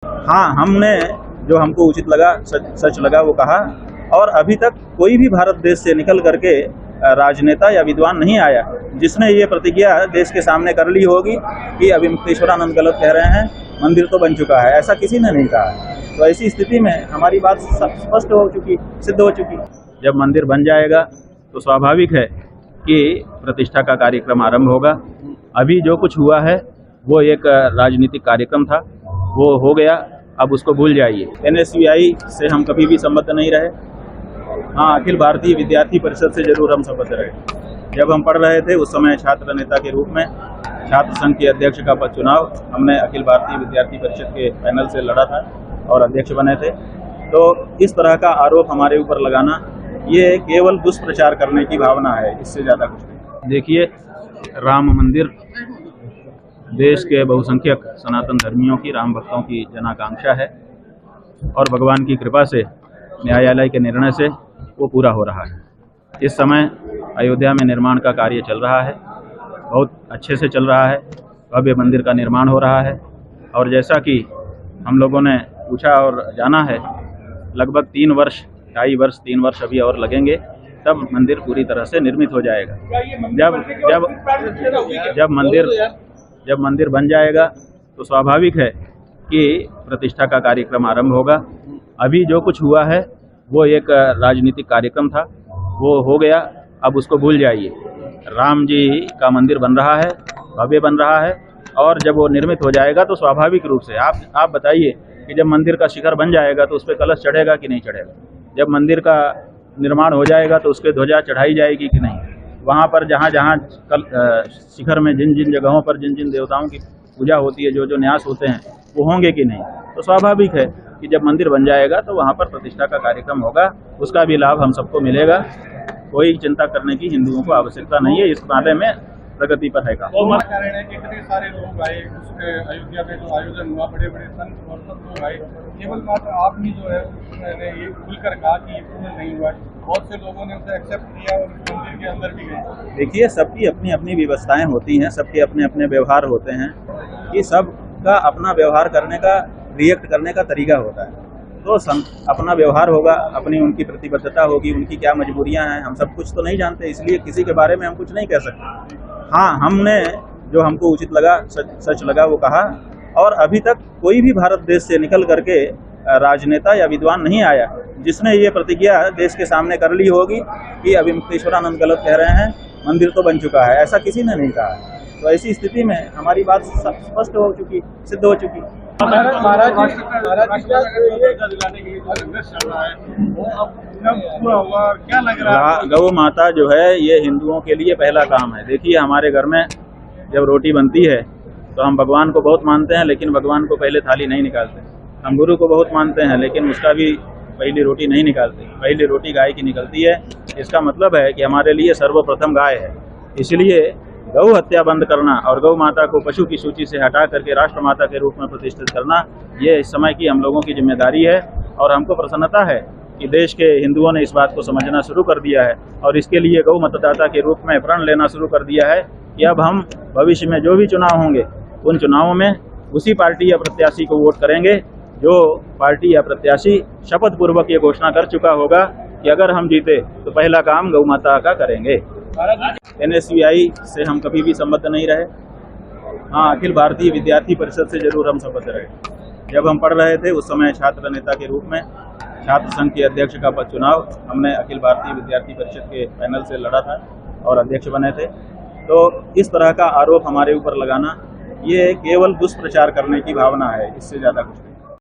हाँ, हमने जो हमको उचित लगा, सच लगा वो कहा। और अभी तक कोई भी भारत देश से निकल करके राजनेता या विद्वान नहीं आया जिसने ये प्रतिज्ञा देश के सामने कर ली होगी कि अभी मुक्तेश्वरानंद गलत कह रहे हैं, मंदिर तो बन चुका है। ऐसा किसी ने नहीं कहा। तो ऐसी स्थिति में हमारी बात स्पष्ट हो चुकी, सिद्ध हो चुकी। जब मंदिर बन जाएगा तो स्वाभाविक है कि प्रतिष्ठा का कार्यक्रम आरंभ होगा। अभी जो कुछ हुआ है वो एक राजनीतिक कार्यक्रम था, वो हो गया, अब उसको भूल जाइए। NSVI से हम कभी भी संबद्ध नहीं रहे। हाँ, अखिल भारतीय विद्यार्थी परिषद से जरूर हम संबद्ध रहे। जब हम पढ़ रहे थे उस समय छात्र नेता के रूप में छात्र संघ के अध्यक्ष का पद चुनाव हमने अखिल भारतीय विद्यार्थी परिषद के पैनल से लड़ा था और अध्यक्ष बने थे। तो इस तरह का आरोप हमारे ऊपर लगाना ये केवल दुष्प्रचार करने की भावना है, इससे ज़्यादा कुछ नहीं। देखिए, राम मंदिर देश के बहुसंख्यक सनातन धर्मियों की, राम भक्तों की जनाकांक्षा है और भगवान की कृपा से, न्यायालय के निर्णय से वो पूरा हो रहा है। इस समय अयोध्या में निर्माण का कार्य चल रहा है, बहुत अच्छे से चल रहा है। भव्य मंदिर का निर्माण हो रहा है और जैसा कि हम लोगों ने पूछा और जाना है, लगभग 3 वर्ष, 2.5 वर्ष, 3 वर्ष अभी और लगेंगे, तब मंदिर पूरी तरह से निर्मित हो जाएगा। जब मंदिर बन जाएगा तो स्वाभाविक है कि प्रतिष्ठा का कार्यक्रम आरंभ होगा। अभी जो कुछ हुआ है वो एक राजनीतिक कार्यक्रम था, वो हो गया, अब उसको भूल जाइए। राम जी का मंदिर बन रहा है, भव्य बन रहा है और जब वो निर्मित हो जाएगा तो स्वाभाविक रूप से आप बताइए कि जब मंदिर का शिखर बन जाएगा तो उस पर कलश चढ़ेगा कि नहीं चढ़ेगा? जब मंदिर का निर्माण हो जाएगा तो उसके ध्वजा चढ़ाई जाएगी कि नहीं? वहाँ पर जहाँ शिखर में जिन जिन जगहों पर जिन जिन देवताओं की पूजा होती है, जो जो न्यास होते हैं, वो होंगे कि नहीं? तो स्वाभाविक है कि जब मंदिर बन जाएगा तो वहाँ पर प्रतिष्ठा का कार्यक्रम होगा, उसका भी लाभ हम सबको मिलेगा। कोई चिंता करने की हिंदुओं को आवश्यकता नहीं है, इस मामले में प्रगति पर है काम। कारण है कि इतने सारे लोग आए उसके अयोध्या में जो आयोजन हुआ, बड़े बड़े संत और सब लोग आए, केवल मात्र आपने जो है उसने ये खुलकर कहा कि ये पूर्ण नहीं हुआ। बहुत से लोगों ने उसे एक्सेप्ट किया और मंदिर के अंदर भी गए। देखिए, सबकी अपनी अपनी व्यवस्थाएं होती हैं, सबके अपने अपने व्यवहार होते हैं, कि सबका अपना व्यवहार करने का, रिएक्ट करने का तरीका होता है। तो अपना व्यवहार होगा, अपनी उनकी प्रतिबद्धता होगी, उनकी क्या मजबूरियां हैं, हम सब कुछ तो नहीं जानते, इसलिए किसी के बारे में हम कुछ नहीं कह सकते। हाँ, हमने जो हमको उचित लगा, सच लगा वो कहा। और अभी तक कोई भी भारत देश से निकल करके राजनेता या विद्वान नहीं आया जिसने ये प्रतिज्ञा देश के सामने कर ली होगी कि अभी मुक्तेश्वरानंद गलत कह रहे हैं, मंदिर तो बन चुका है। ऐसा किसी ने नहीं कहा। तो ऐसी स्थिति में हमारी बात स्पष्ट हो चुकी, सिद्ध हो चुकी। क्या लग रहा है? गौ माता जो है ये हिंदुओं के लिए पहला काम है। देखिए, हमारे घर में जब रोटी बनती है तो हम भगवान को बहुत मानते हैं, लेकिन भगवान को पहले थाली नहीं निकालते। हम गुरु को बहुत मानते हैं, लेकिन उसका भी पहली रोटी नहीं निकालते। पहली रोटी गाय की निकलती है। इसका मतलब है कि हमारे लिए सर्वप्रथम गाय है। इसलिए गौ हत्या बंद करना और गौ माता को पशु की सूची से हटा करके राष्ट्र माता के रूप में प्रतिष्ठित करना, ये इस समय की हम लोगों की जिम्मेदारी है। और हमको प्रसन्नता है कि देश के हिंदुओं ने इस बात को समझना शुरू कर दिया है और इसके लिए गौ मतदाता के रूप में प्रण लेना शुरू कर दिया है कि अब हम भविष्य में जो भी चुनाव होंगे उन चुनावों में उसी पार्टी या प्रत्याशी को वोट करेंगे जो पार्टी या प्रत्याशी शपथ पूर्वक ये घोषणा कर चुका होगा कि अगर हम जीते तो पहला काम गौ माता का करेंगे। NSVI से हम कभी भी संबद्ध नहीं रहे। हाँ, अखिल भारतीय विद्यार्थी परिषद से जरूर हम संबद्ध रहे। जब हम पढ़ रहे थे उस समय छात्र नेता के रूप में छात्र संघ के अध्यक्ष का पद चुनाव हमने अखिल भारतीय विद्यार्थी परिषद के पैनल से लड़ा था और अध्यक्ष बने थे। तो इस तरह का आरोप हमारे ऊपर लगाना ये केवल दुष्प्रचार करने की भावना है, इससे ज़्यादा कुछ नहीं।